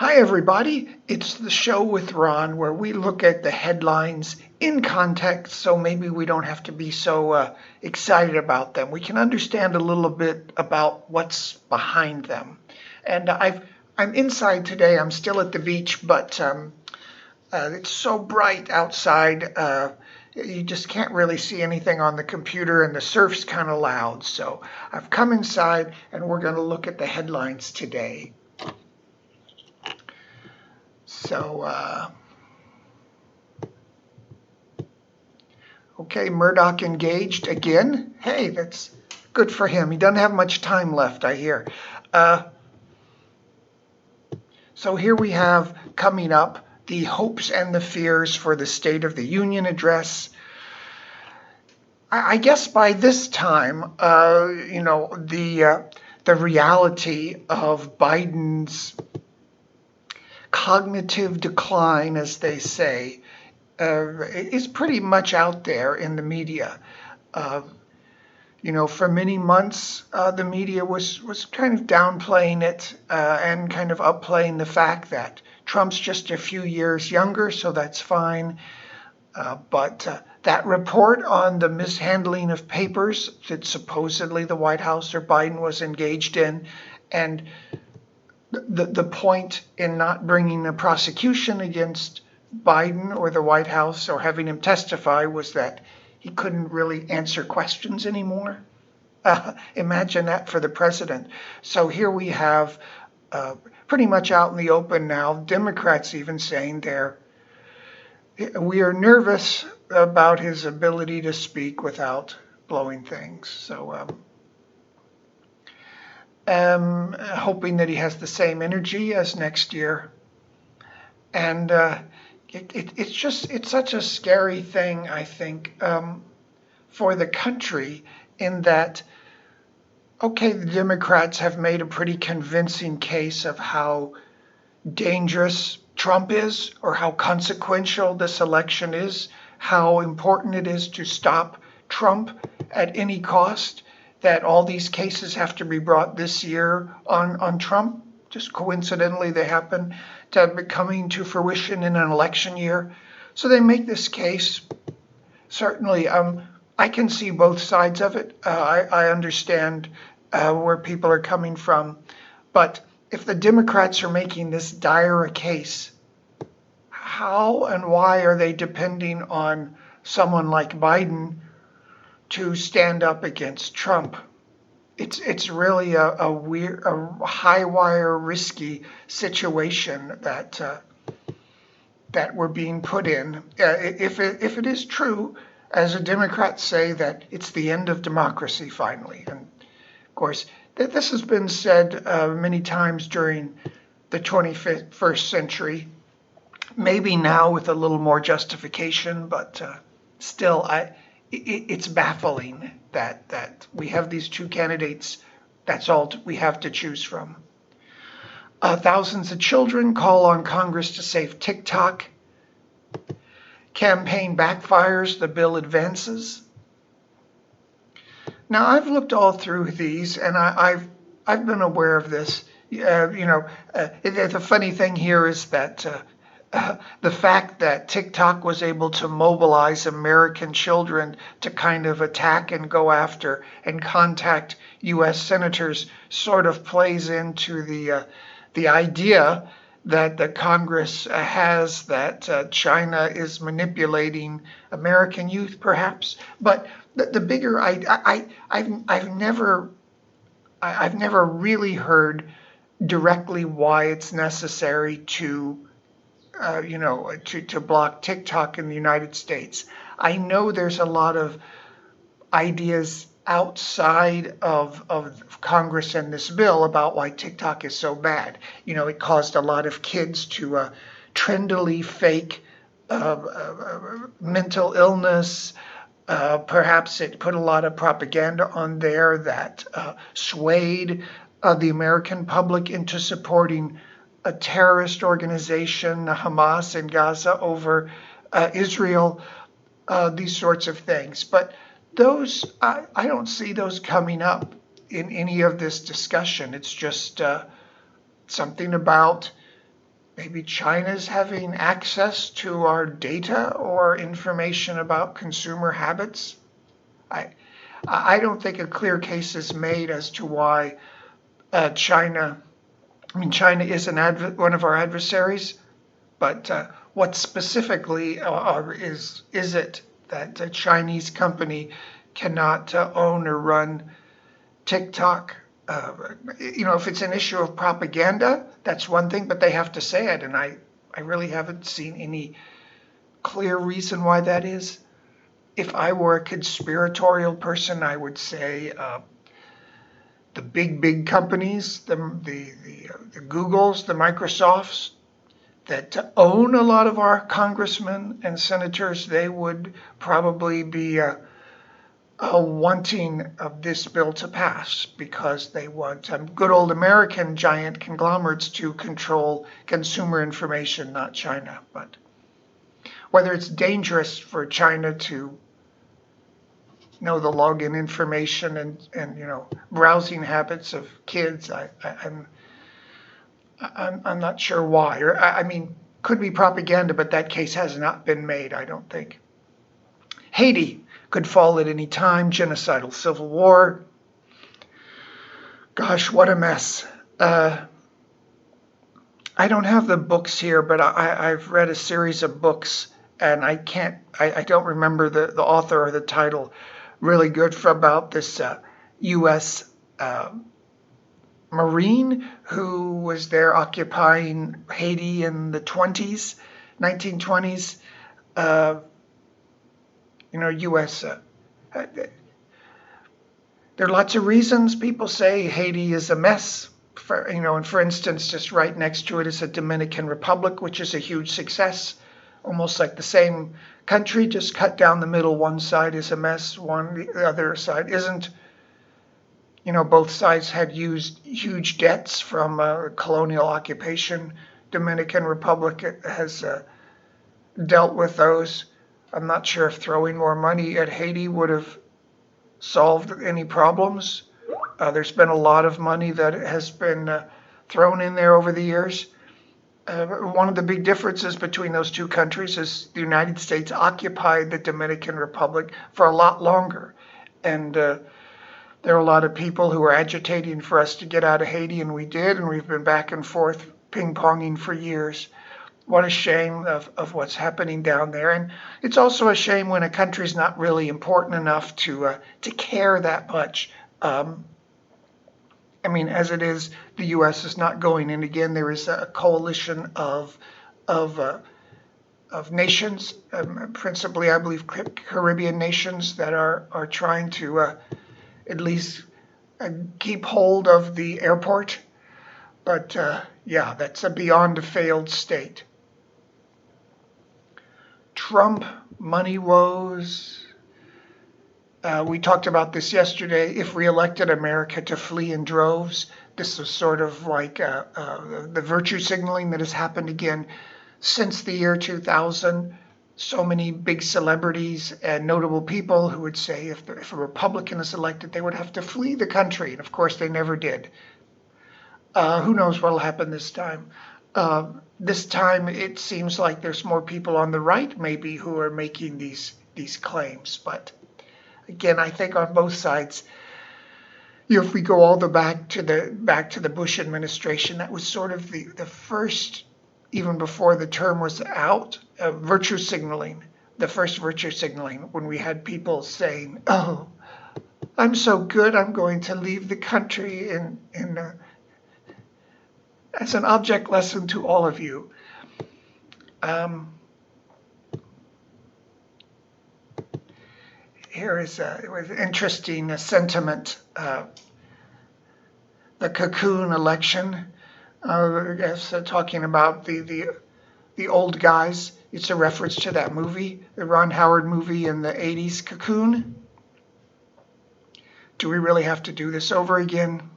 Hi, everybody. It's the show with Ron where we look at the headlines in context so maybe we don't have to be so excited about them. We can understand a little bit about what's behind them. And I'm inside today. I'm still at the beach, but it's so bright outside. You just can't really see anything on the computer, and the surf's kind of loud. So I've come inside, and we're going to look at the headlines today. So, okay, Murdoch engaged again. Hey, that's good for him. He doesn't have much time left, I hear. So here we have coming up the hopes and the fears for the State of the Union address. I guess by this time, the reality of Biden's cognitive decline, as they say, is pretty much out there in the media. For many months, the media was kind of downplaying it and kind of upplaying the fact that Trump's just a few years younger, so that's fine. But that report on the mishandling of papers that supposedly the White House or Biden was engaged in, and the point in not bringing a prosecution against Biden or the White House or having him testify was that he couldn't really answer questions anymore. Imagine that for the president. So here we have pretty much out in the open now, Democrats even saying we are nervous about his ability to speak without blowing things. So hoping that he has the same energy as next year. And it's such a scary thing, I think, for the country, in that, okay, the Democrats have made a pretty convincing case of how dangerous Trump is, or how consequential this election is, how important it is to stop Trump at any cost, that all these cases have to be brought this year on Trump. Just coincidentally, they happen to be coming to fruition in an election year. So they make this case. Certainly, I can see both sides of it. I understand where people are coming from. But if the Democrats are making this dire a case, how and why are they depending on someone like Biden to stand up against Trump? It's really a weird, a high wire, risky situation that we're being put in. If it is true, as the Democrats say, that it's the end of democracy finally, and of course this has been said many times during the 21st century. Maybe now with a little more justification, but still, it's baffling that we have these two candidates. That's all we have to choose from. Thousands of children call on Congress to save TikTok. Campaign backfires, the bill advances. Now, I've looked all through these, and I've been aware of this. The funny thing here is that the fact that TikTok was able to mobilize American children to kind of attack and go after and contact U.S. senators sort of plays into the idea that the Congress has that China is manipulating American youth, perhaps. But the bigger I've never really heard directly why it's necessary to block TikTok in the United States. I know there's a lot of ideas outside of Congress and this bill about why TikTok is so bad. It caused a lot of kids to trendily fake mental illness. Perhaps it put a lot of propaganda on there that swayed the American public into supporting a terrorist organization, Hamas in Gaza, over Israel, these sorts of things. But those, I don't see those coming up in any of this discussion. It's just something about maybe China's having access to our data or information about consumer habits. I I don't think a clear case is made as to why China. I mean, China is one of our adversaries, but what specifically is it that a Chinese company cannot own or run TikTok? If it's an issue of propaganda, that's one thing, but they have to say it, and I really haven't seen any clear reason why that is. If I were a conspiratorial person, I would say the big companies, the Googles, the Microsofts that own a lot of our congressmen and senators, they would probably be wanting of this bill to pass because they want good old American giant conglomerates to control consumer information, not China. But whether it's dangerous for China to know the login information and browsing habits of kids, I'm not sure why. Or I mean, could be propaganda, but that case has not been made, I don't think. Haiti could fall at any time, genocidal civil war. Gosh, what a mess. I don't have the books here, but I've read a series of books, and I don't remember the author or the title. Really good about this U.S. Marine who was there occupying Haiti in the 1920s. U.S. There are lots of reasons people say Haiti is a mess. And for instance, just right next to it is the Dominican Republic, which is a huge success, almost like the same country, just cut down the middle. One side is a mess, the other side isn't. Both sides had used huge debts from colonial occupation. Dominican Republic has dealt with those. I'm not sure if throwing more money at Haiti would have solved any problems. There's been a lot of money that has been thrown in there over the years. One of the big differences between those two countries is the United States occupied the Dominican Republic for a lot longer. And there are a lot of people who are agitating for us to get out of Haiti, and we did, and we've been back and forth ping-ponging for years. What a shame of what's happening down there. And it's also a shame when a country's not really important enough to care that much. As it is, the U.S. is not going in. Again, there is a coalition of nations, principally, I believe, Caribbean nations that are trying to at least keep hold of the airport. But that's beyond a failed state. Trump, money woes. We talked about this yesterday. If we elected America to flee in droves, this was sort of like the virtue signaling that has happened again since the year 2000. So many big celebrities and notable people who would say if a Republican is elected, they would have to flee the country. And of course, they never did. Who knows what will happen this time? This time, it seems like there's more people on the right, maybe, who are making these claims. But again, I think on both sides, if we go all the back to the Bush administration, that was sort of the first, even before the term was out, virtue signaling. The first virtue signaling when we had people saying, "Oh, I'm so good, I'm going to leave the country," as an object lesson to all of you. Here is it was interesting sentiment. The cocoon election. I guess talking about the old guys. It's a reference to that movie, the Ron Howard movie in the 80s, Cocoon. Do we really have to do this over again?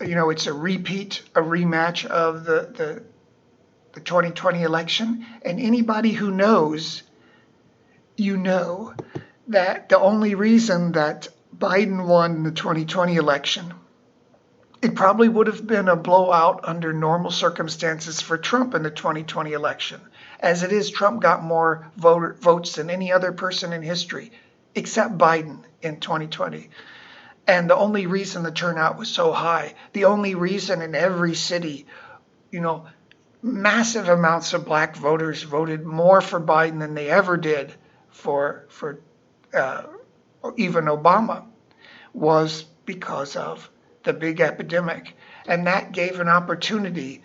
It's a repeat, a rematch of the 2020 election. And anybody who knows, that the only reason that Biden won the 2020 election It probably would have been a blowout under normal circumstances for Trump in the 2020 election. As it is, Trump got more votes than any other person in history, except Biden in 2020. And the only reason the turnout was so high, the only reason in every city, you know, massive amounts of black voters voted more for Biden than they ever did for uh, even Obama, was because of the big epidemic. And that gave an opportunity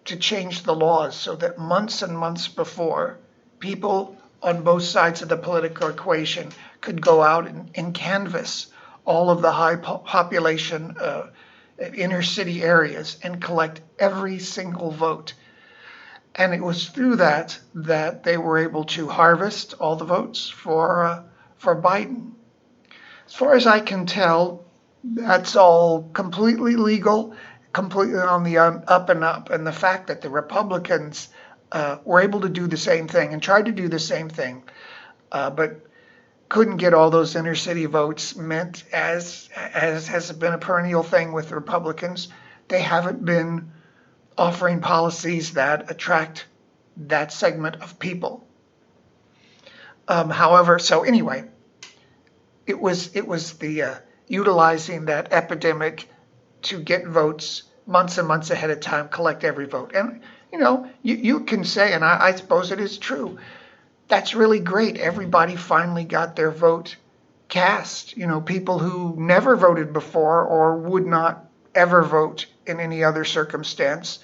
to change the laws so that months and months before, people on both sides of the political equation could go out and canvass all of the high population inner city areas and collect every single vote. And it was through that they were able to harvest all the votes for Biden. As far as I can tell, that's all completely legal, completely on the up and up. And the fact that the Republicans were able to do the same thing and tried to do the same thing, but couldn't get all those inner city votes meant, as has been a perennial thing with the Republicans, they haven't been offering policies that attract that segment of people. However, so anyway, it was the utilizing that epidemic to get votes months and months ahead of time, collect every vote. And you can say, and I suppose it is true, that's really great. Everybody finally got their vote cast. People who never voted before or would not ever vote in any other circumstance,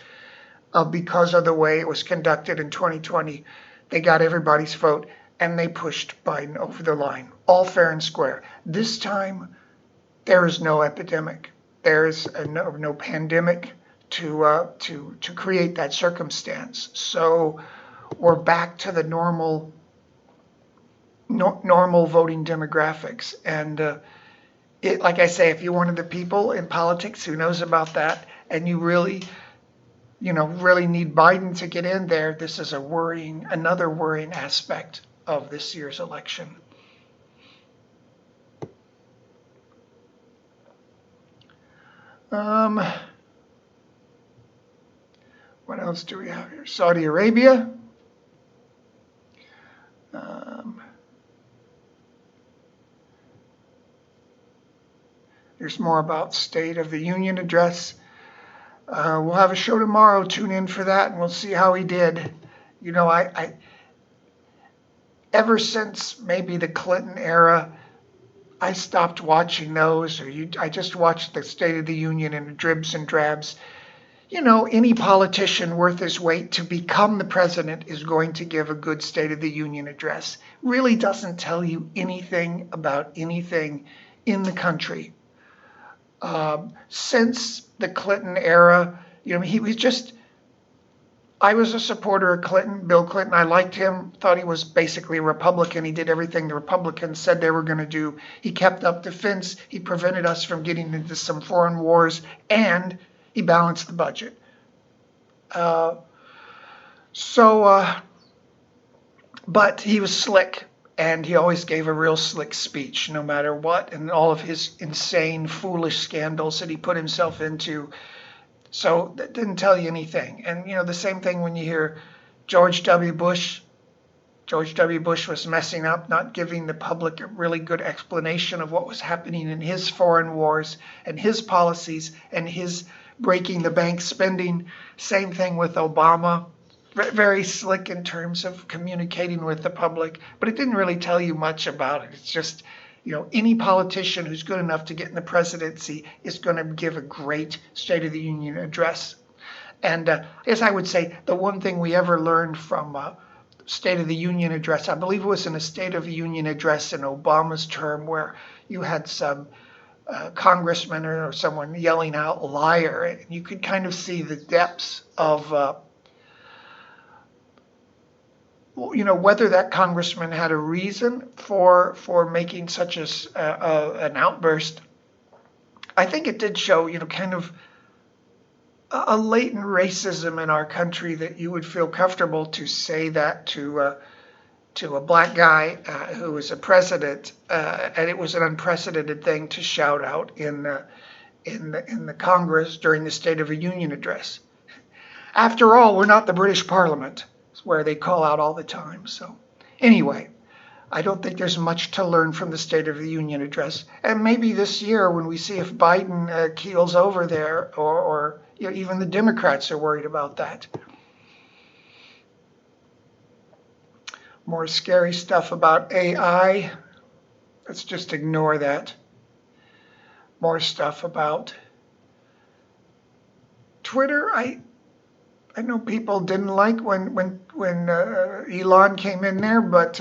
because of the way it was conducted in 2020, they got everybody's vote and they pushed Biden over the line, all fair and square. This time, there is no epidemic. There is no pandemic to create that circumstance. So we're back to the normal voting demographics. And like I say, if you're one of the people in politics who knows about that, and you really need Biden to get in there, this is another worrying aspect of this year's election. What else do we have here? Saudi Arabia. There's more about State of the Union address. We'll have a show tomorrow. Tune in for that, and we'll see how he did. I ever since maybe the Clinton era, I stopped watching those, I just watched the State of the Union in dribs and drabs. Any politician worth his weight to become the president is going to give a good State of the Union address. Really doesn't tell you anything about anything in the country. Since the Clinton era, he was just, I was a supporter of Clinton, Bill Clinton. I liked him, thought he was basically a Republican. He did everything the Republicans said they were going to do. He kept up defense. He prevented us from getting into some foreign wars, and he balanced the budget. But he was slick, and he always gave a real slick speech no matter what, and all of his insane, foolish scandals that he put himself into. So that didn't tell you anything. And, the same thing when you hear George W. Bush. George W. Bush was messing up, not giving the public a really good explanation of what was happening in his foreign wars and his policies and his breaking the bank spending. Same thing with Obama. Very slick in terms of communicating with the public, but it didn't really tell you much about it. It's just, any politician who's good enough to get in the presidency is going to give a great State of the Union address. And as I would say, the one thing we ever learned from State of the Union address, I believe it was in a State of the Union address in Obama's term, where you had some congressman or someone yelling out "liar," and you could kind of see the depths of whether that congressman had a reason for making such an outburst. I think it did show, kind of a latent racism in our country, that you would feel comfortable to say that to a black guy who was a president, and it was an unprecedented thing to shout out in in the Congress during the State of the Union address. After all, we're not the British Parliament, where they call out all the time. So anyway, I don't think there's much to learn from the State of the Union address. And maybe this year, when we see if Biden keels over there, or even the Democrats are worried about that. More scary stuff about AI. Let's just ignore that. More stuff about Twitter. I know people didn't like when Elon came in there, but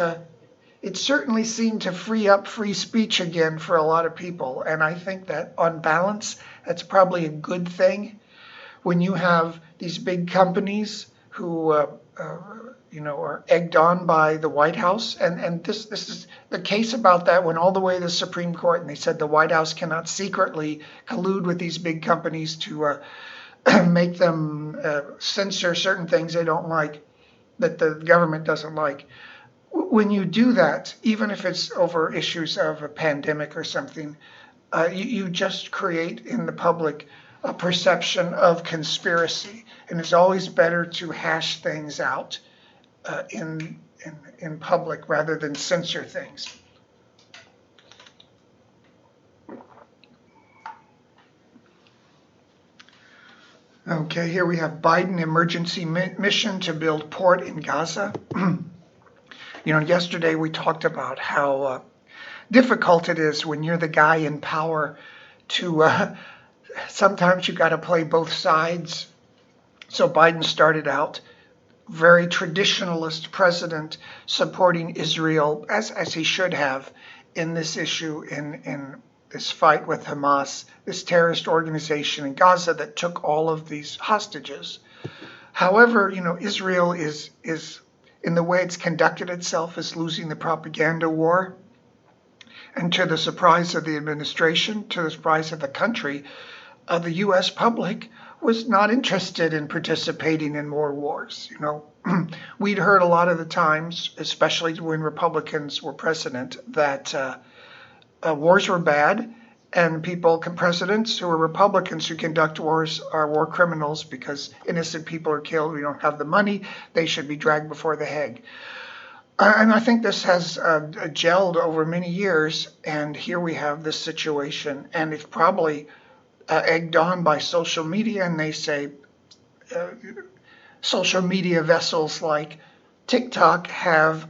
it certainly seemed to free up free speech again for a lot of people. And I think that on balance, that's probably a good thing. When you have these big companies who are egged on by the White House, and this is the case about that went all the way to the Supreme Court, and they said the White House cannot secretly collude with these big companies to make them censor certain things they don't like, that the government doesn't like. When you do that, even if it's over issues of a pandemic or something, you just create in the public a perception of conspiracy. And it's always better to hash things out in public rather than censor things. Okay, here we have Biden emergency mission to build port in Gaza. Yesterday we talked about how difficult it is when you're the guy in power to, sometimes you got to play both sides. So Biden started out very traditionalist president supporting Israel, as he should have, in this issue, in this fight with Hamas, this terrorist organization in Gaza that took all of these hostages. However, Israel is in the way it's conducted itself, is losing the propaganda war. And to the surprise of the administration, to the surprise of the country, the U.S. public was not interested in participating in more wars. We'd heard a lot of the times, especially when Republicans were president, that wars were bad, and presidents who are Republicans who conduct wars are war criminals because innocent people are killed. We don't have the money. They should be dragged before the Hague. And I think this has gelled over many years, and here we have this situation, and it's probably egged on by social media, and they say social media vessels like TikTok have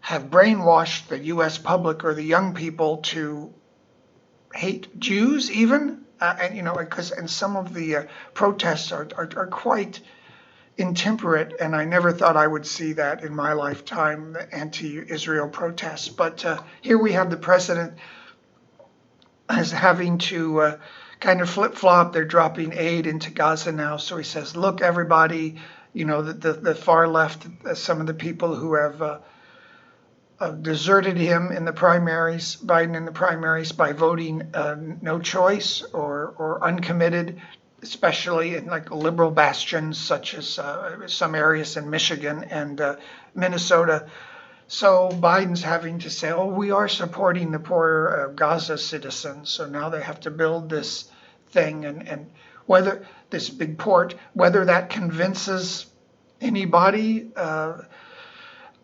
brainwashed the U.S. public or the young people to hate Jews even, and some of the protests are quite intemperate, and I never thought I would see that in my lifetime, the anti-Israel protests. But here we have the president as having to kind of flip-flop. They're dropping aid into Gaza now, so he says, look, everybody, the far left, some of the people who have deserted him in the primaries, Biden in the primaries, by voting no choice or uncommitted, especially in like liberal bastions such as some areas in Michigan and Minnesota. So Biden's having to say, we are supporting the poor Gaza citizens. So now they have to build this thing, and whether this big port, whether that convinces anybody,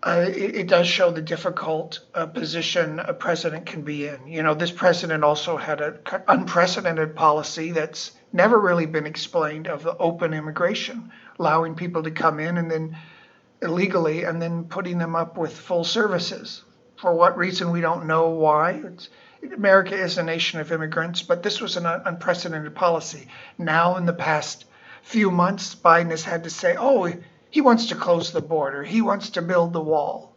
it does show the difficult position a president can be in. This president also had an unprecedented policy that's never really been explained of the open immigration, allowing people to come in and then illegally and then putting them up with full services. For what reason, we don't know why. America is a nation of immigrants, but this was an unprecedented policy. Now, in the past few months, Biden has had to say, he wants to close the border. He wants to build the wall.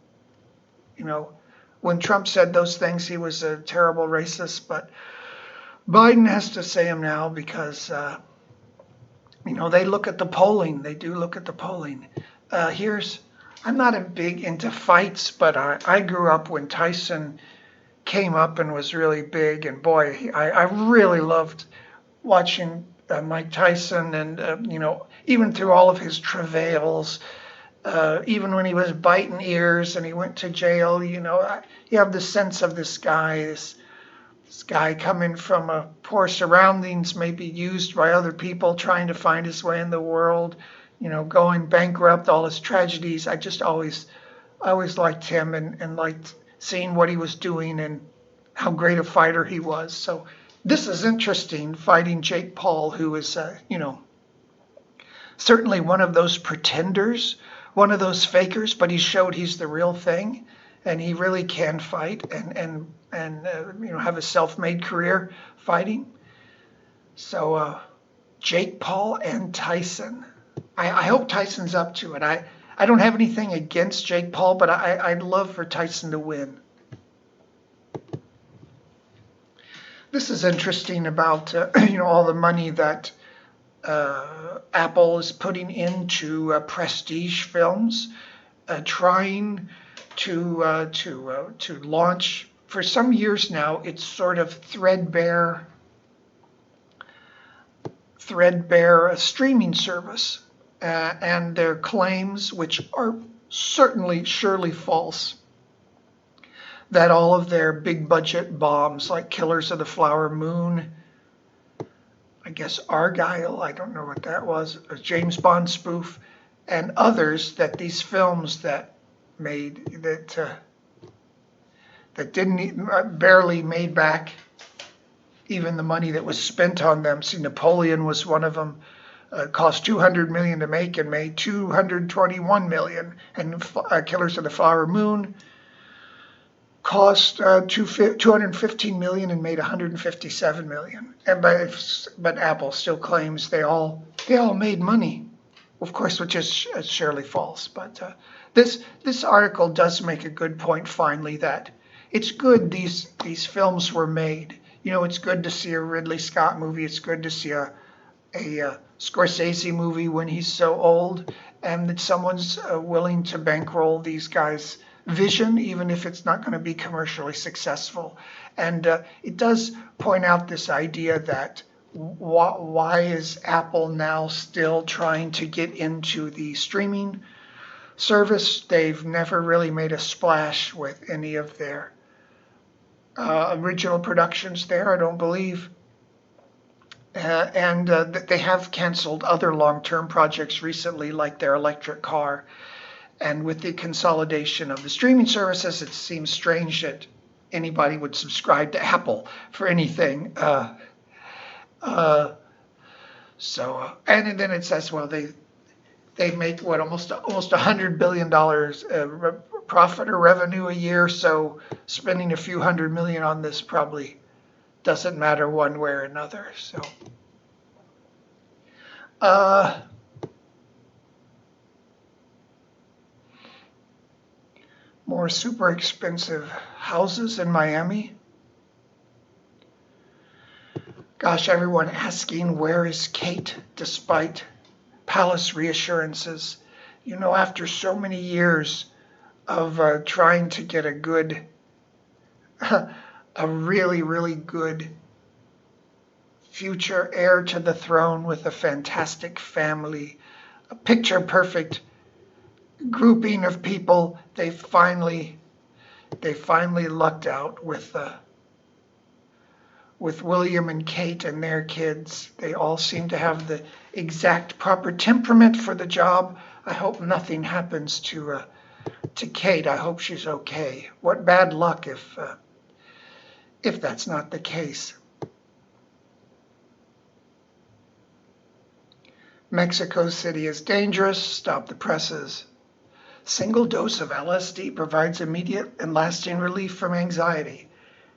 When Trump said those things, he was a terrible racist, but Biden has to say them now because, they look at the polling. They do look at the polling. I'm not big into fights, but I grew up when Tyson came up and was really big, and boy, I really loved watching Mike Tyson, and even through all of his travails, even when he was biting ears and he went to jail, you have the sense of this guy, this This guy coming from poor surroundings, maybe used by other people, trying to find his way in the world, going bankrupt, all his tragedies. I always liked him and liked seeing what he was doing and how great a fighter he was. So this is interesting, fighting Jake Paul, who is, certainly one of those pretenders, one of those fakers, but he showed he's the real thing, and he really can fight and have a self-made career fighting. So Jake Paul and Tyson. I hope Tyson's up to it. I don't have anything against Jake Paul, but I'd love for Tyson to win. This is interesting about all the money that Apple is putting into prestige films, trying to launch. For some years now, it's sort of threadbare streaming service, and their claims, which are surely false, that all of their big budget bombs like Killers of the Flower Moon, I guess Argyle, I don't know what that was, a James Bond spoof, and others, that these films that didn't barely made back even the money that was spent on them. See, Napoleon was one of them. Cost $200 million to make and made $221 million. And Killers of the Flower Moon cost $215 million and made $157 million. But Apple still claims they all made money, of course, which is surely false. But this article does make a good point finally, that it's good these films were made. It's good to see a Ridley Scott movie. It's good to see a Scorsese movie when he's so old, and that someone's willing to bankroll these guys' vision, even if it's not going to be commercially successful. And it does point out this idea that why is Apple now still trying to get into the streaming service? They've never really made a splash with any of their original productions there, I don't believe. And they have canceled other long-term projects recently, like their electric car. And with the consolidation of the streaming services, it seems strange that anybody would subscribe to Apple for anything. And then it says, well, they make almost $100 billion profit or revenue a year. So spending a few $100 million on this probably doesn't matter one way or another. So more super expensive houses in Miami. Gosh, everyone asking, where is Kate, despite palace reassurances? After so many years of trying to get a really, really good future heir to the throne with a fantastic family, a picture-perfect grouping of people, they finally lucked out with William and Kate and their kids. They all seem to have the exact proper temperament for the job. I hope nothing happens to Kate. I hope she's okay. What bad luck if that's not the case. Mexico City is dangerous. Stop the presses. Single dose of LSD provides immediate and lasting relief from anxiety.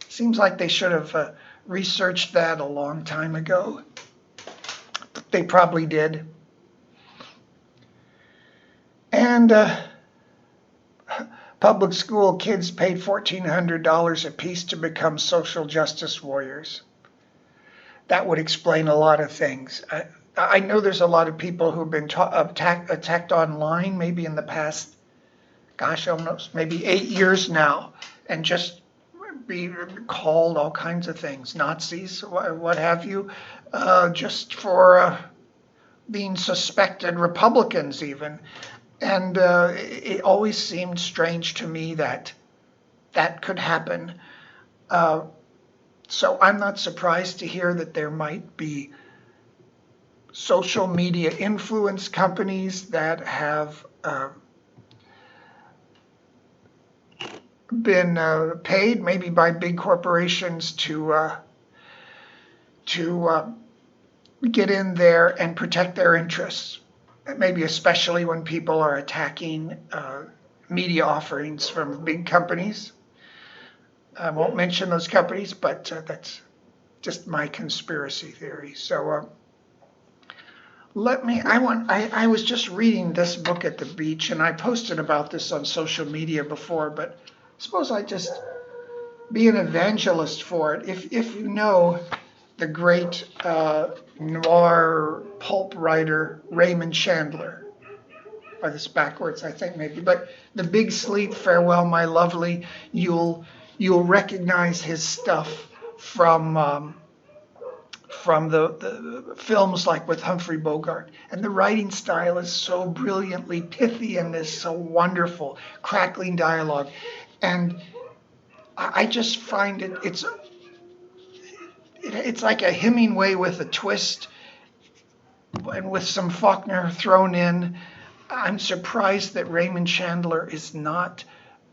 Seems like they should have researched that a long time ago. They probably did. And public school kids paid $1,400 apiece to become social justice warriors. That would explain a lot of things. I know there's a lot of people who've been attacked online, maybe in the past, almost maybe 8 years now, and just be called all kinds of things, Nazis, what have you, just for being suspected, Republicans even. And it always seemed strange to me that could happen. So I'm not surprised to hear that there might be social media influence companies that have been paid maybe by big corporations to get in there and protect their interests. Maybe especially when people are attacking media offerings from big companies. I won't mention those companies, but that's just my conspiracy theory. So I was just reading this book at the beach, and I posted about this on social media before, but suppose I just be an evangelist for it. If you know the great noir pulp writer Raymond Chandler, by this backwards, I think maybe, but The Big Sleep, Farewell, My Lovely, you'll recognize his stuff from the films like with Humphrey Bogart. And the writing style is so brilliantly pithy and is so wonderful, crackling dialogue. And I just find it's like a Hemingway with a twist and with some Faulkner thrown in. I'm surprised that Raymond Chandler is not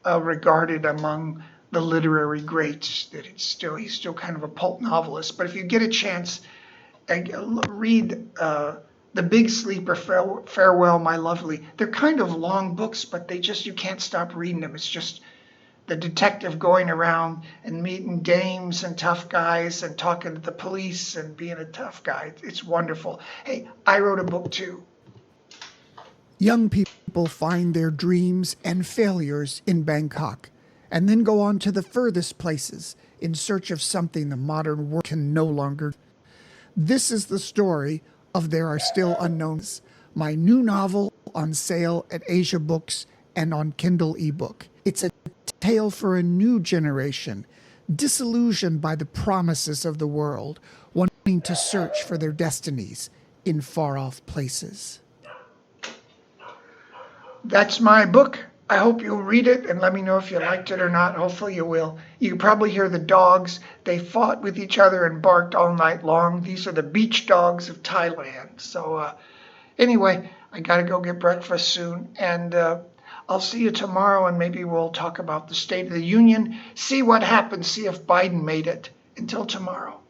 regarded among the literary greats. That he's still kind of a pulp novelist. But if you get a chance, read The Big Sleep or Farewell, My Lovely. They're kind of long books, but you can't stop reading them. It's just the detective going around and meeting dames and tough guys and talking to the police and being a tough guy. It's wonderful. Hey, I wrote a book too. Young people find their dreams and failures in Bangkok and then go on to the furthest places in search of something the modern world can no longer. This is the story of There Are Still Unknowns, my new novel on sale at Asia Books and on Kindle ebook. It's a tale for a new generation, disillusioned by the promises of the world, wanting to search for their destinies in far-off places. That's my book. I hope you'll read it and let me know if you liked it or not. Hopefully you will. You can probably hear the dogs. They fought with each other and barked all night long. These are the beach dogs of Thailand. So anyway, I got to go get breakfast soon. And I'll see you tomorrow, and maybe we'll talk about the State of the Union, see what happened, see if Biden made it. Until tomorrow.